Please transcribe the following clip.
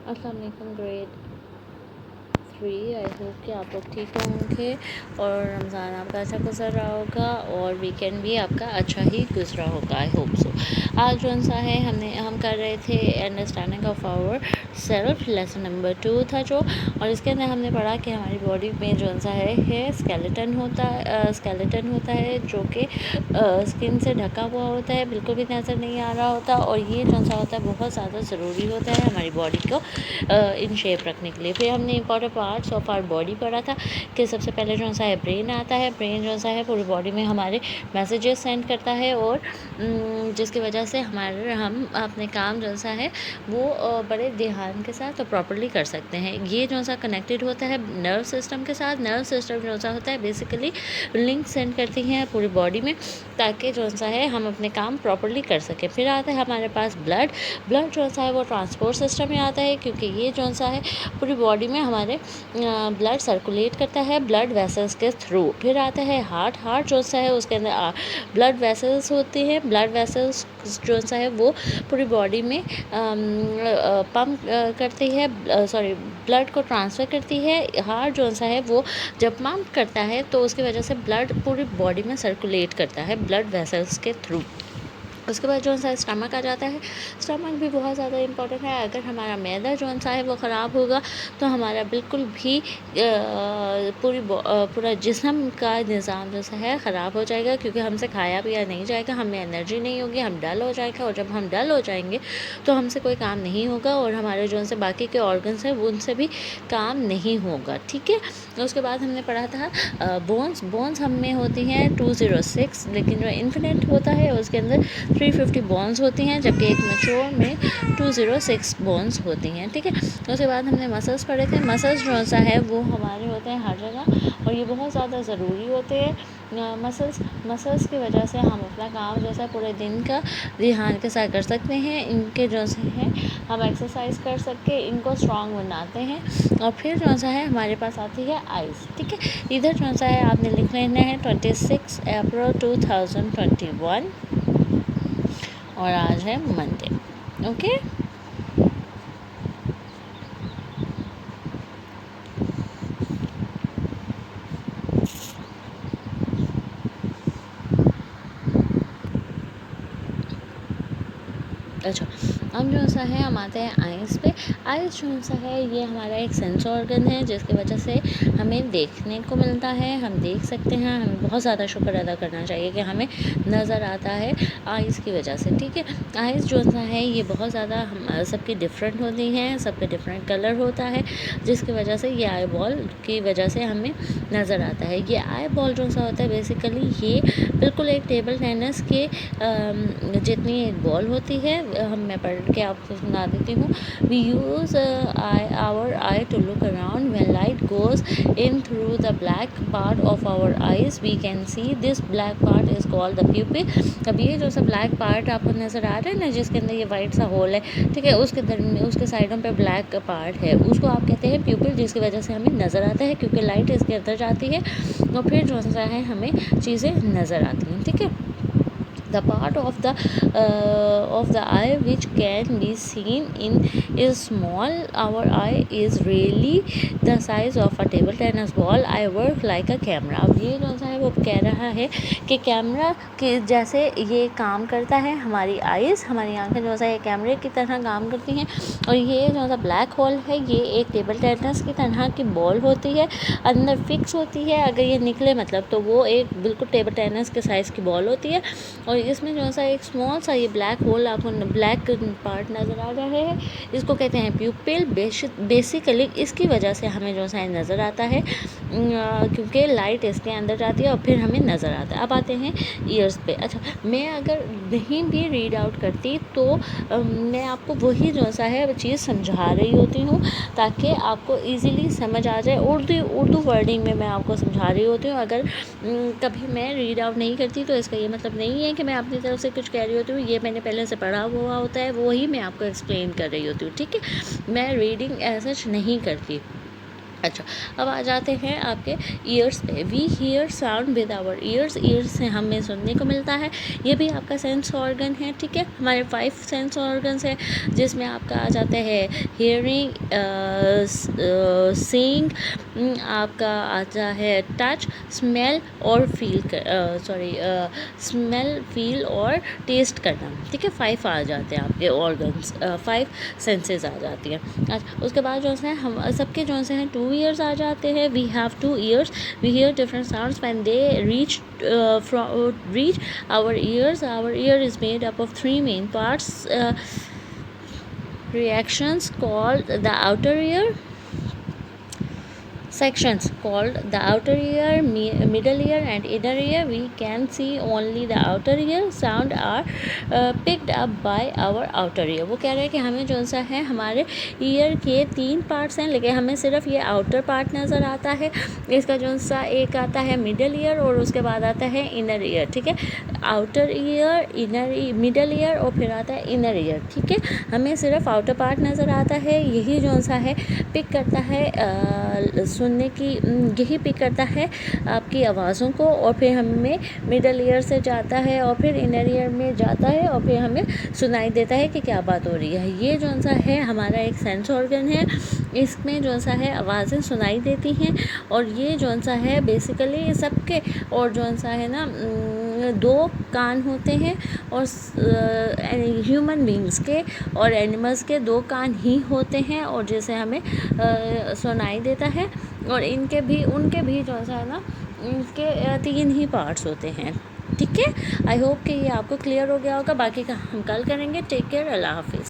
अस्सलाम वालेकुम grade 3। I hope कि आप लोग ठीक होंगे और रमज़ान आपका अच्छा गुजर रहा होगा और वीकेंड भी आपका अच्छा ही गुजरा होगा। I hope so. आज कौन सा है हम कर रहे थे understanding of our self, lesson number 2 था जो, और इसके अंदर हमने पढ़ा कि हमारी बॉडी में जो सा है स्केलेटन होता है जो कि स्किन से ढका हुआ होता है, बिल्कुल भी नज़र नहीं आ रहा होता, और ये जो सा होता है बहुत ज़्यादा ज़रूरी होता है हमारी बॉडी को इन शेप रखने के लिए। फिर हमने important parts of our body पढ़ा था कि सबसे पहले जो सा है ब्रेन आता है। ब्रेन जो सा है पूरी बॉडी में हमारे मैसेजेस सेंड करता है और जिसकी वजह से हम अपने काम जो सा है वो बड़े ध्यान के साथ और प्रॉपर्ली कर सकते हैं। ये जो सा कनेक्टेड होता है नर्व सिस्टम के साथ। नर्व सिस्टम जो सा होता है बेसिकली लिंक सेंड करती हैं पूरी बॉडी में ताकि जो सा है हम अपने काम प्रॉपर्ली कर सकें। फिर आता है हमारे पास ब्लड जो सा है वो ट्रांसपोर्ट सिस्टम में आता है, क्योंकि ये जो सा है पूरी बॉडी में हमारे ब्लड सर्कुलेट करता है ब्लड वेसल्स के थ्रू। फिर आता है हार्ट जो सा है उसके अंदर ब्लड वेसल्स होती हैं। ब्लड वेसल्स जो सा है वो पूरी बॉडी में पंप करती है, ब्लड को ट्रांसफ़र करती है। हार्ट जो सा है वो जब पंप करता है तो उसकी वजह से ब्लड पूरी बॉडी में सर्कुलेट करता है ब्लड वेसल्स के थ्रू। उसके बाद जो सा स्टमक आ जाता है। स्टमक भी बहुत ज़्यादा इम्पोर्टेंट है। अगर हमारा मैदा जो सा है वो ख़राब होगा तो हमारा बिल्कुल भी पूरा जिस्म का निज़ाम जो सा है ख़राब हो जाएगा, क्योंकि हमसे खाया पिया नहीं जाएगा, हमें एनर्जी नहीं होगी, हम डल हो जाएंगे, और जब हम डल हो जाएंगे तो हमसे कोई काम नहीं होगा और हमारे जो से बाकी के ऑर्गन्स हैं उनसे भी काम नहीं होगा। ठीक है। उसके बाद हमने पढ़ा था बोन्स हम में होती हैं 206, लेकिन जो इन्फिनिट होता है उसके अंदर 350 बोन्स होती हैं, जबकि एक मैच्योर में 206 बोन्स होती हैं। ठीक है। उसके बाद हमने मसल्स पढ़े थे। मसल्स जो सा है वो हमारे होते हैं हर जगह और ये बहुत ज़्यादा ज़रूरी होते हैं। मसल्स की वजह से हम अपना काम जो है पूरे दिन का ध्यान के साथ कर सकते हैं। इनके जो से हैं हम एक्सरसाइज कर सके इनको स्ट्रॉन्ग बनाते हैं। और फिर जो सा है हमारे पास आती है आइज़। ठीक है। इधर जो सा है आपने लिख लेना है 26 अप्रैल 2021 और आज है मंडे। ओके। अच्छा, अब जो सा है हम आते हैं आइज़ पे। आइज़ जो सा है ये हमारा एक सेंस ऑर्गन है जिसकी वजह से हमें देखने को मिलता है, हम देख सकते हैं। हमें बहुत ज़्यादा शुक्र अदा करना चाहिए कि हमें नज़र आता है आइज़ की वजह से। ठीक है। आइज़ जो सा है ये बहुत ज़्यादा हम सबकी डिफरेंट होती हैं, सबका डिफरेंट कलर होता है, जिसकी वजह से ये आई बॉल की वजह से हमें नज़र आता है। ये आई बॉल जो सा होता है बेसिकली ये बिल्कुल एक टेबल टेनिस के जितनी एक बॉल होती है। मैं पढ़ के आपको सुना देती हूँ। We use our eye to look around when light goes in through the black part of our eyes we can see this black part is called the pupil. अब ये जो सा ब्लैक पार्ट आपको नज़र आ रहा है ना, जिसके अंदर ये वाइट सा होल है, ठीक है, उसके साइडों पे ब्लैक पार्ट है, उसको आप कहते हैं प्यूपिल, जिसकी वजह से हमें नज़र आता है क्योंकि लाइट इसके अंदर जाती है और फिर जो सा है हमें चीज़ें नज़र आती हैं। ठीक है। The part of the eye which can be seen in is small. Our eye is really the size of a table tennis ball. I work like a camera. अब ये जो है वो कह रहा है कि कैमरा के जैसे ये काम करता है। हमारी आइज़, हमारी आंखें जो है कैमरे की तरह काम करती हैं और ये जो सा ब्लैक होल है ये एक टेबल टेनिस की तरह की बॉल होती है, अंदर फिक्स होती है। अगर ये निकले मतलब तो वो एक बिल्कुल टेबल टेनिस के साइज़ की बॉल होती है और इसमें जो सा एक स्मॉल सा ये ब्लैक होल आपको ब्लैक पार्ट नज़र आ रहा है, इसको कहते हैं प्यूपिल। बेसिकली इसकी वजह से हमें जो सा नज़र आता है क्योंकि लाइट इसके अंदर जाती है और फिर हमें नज़र आता है। अब आते हैं ईयर्स पे। अच्छा, मैं अगर नहीं भी रीड आउट करती तो मैं आपको वही जो सा है चीज़ समझा रही होती हूँ ताकि आपको ईज़िली समझ आ जाए। उर्दू वर्डिंग में मैं आपको समझा रही होती हूँ। अगर कभी मैं रीड आउट नहीं करती तो इसका ये मतलब नहीं है कि मैं अपनी तरफ से कुछ कह रही होती हूँ। ये मैंने पहले से पढ़ा हुआ होता है, वही मैं आपको एक्सप्लेन कर रही होती हूँ। ठीक है। मैं रीडिंग एज सच नहीं करती। अच्छा, अब आ जाते हैं आपके ईयर्स पे। We hear sound with our ears, ears से हमें सुनने को मिलता है। ये भी आपका सेंस ऑर्गन है, ठीक है। हमारे 5 सेंस ऑर्गन्स हैं, जिसमें आपका आ जाता है हियरिंग, सीइंग, आपका आता है टच, स्मेल और स्मेल, फील और टेस्ट करना, ठीक है। 5 आ जाते हैं आपके ऑर्गन्स, 5 सेंसेस आ जाती हैं। अच्छा, उसके बाद जो है हम सबके जो से हैं 2 ईयर्स आ जाते हैं। We have 2 ears, we hear different sounds when they reach our ears. Our ear is made up of 3 main parts, reactions called the outer ear, sections called the outer ear, middle ear and inner ear. We can see only the outer ear. Sound are picked up by our outer ear. वो कह रहे हैं कि हमें जो सा है हमारे ईयर के 3 पार्ट्स हैं, लेकिन हमें सिर्फ ये आउटर पार्ट नज़र आता है। इसका जो सा एक आता है मिडल ईयर और उसके बाद आता है इनर ईयर, ठीक है। Outer ear, inner, middle ear और फिर आता है इनर ईयर, ठीक है। हमें सिर्फ आउटर पार्ट नज़र आता है, यही जो सा है पिक करता है सुनने की, यही पिक करता है आपकी आवाज़ों को, और फिर हमें मिडल ईयर से जाता है और फिर इनर ईयर में जाता है और फिर हमें सुनाई देता है कि क्या बात हो रही है। ये जो सा है हमारा एक सेंस ऑर्गन है, इसमें जो सा है आवाज़ें सुनाई देती हैं। और ये जो सा है बेसिकली सबके, और जो सा है ना 2 कान होते हैं, और ह्यूमन बींग्स के और एनिमल्स के 2 कान ही होते हैं, और जैसे हमें सुनाई देता है। और इनके भी, उनके भी जो सा है ना, इनके 3 ही पार्ट्स होते हैं, ठीक है। आई होप कि ये आपको क्लियर हो गया होगा। बाकी का हम कल करेंगे। टेक केयर, अल्लाह हाफिज़।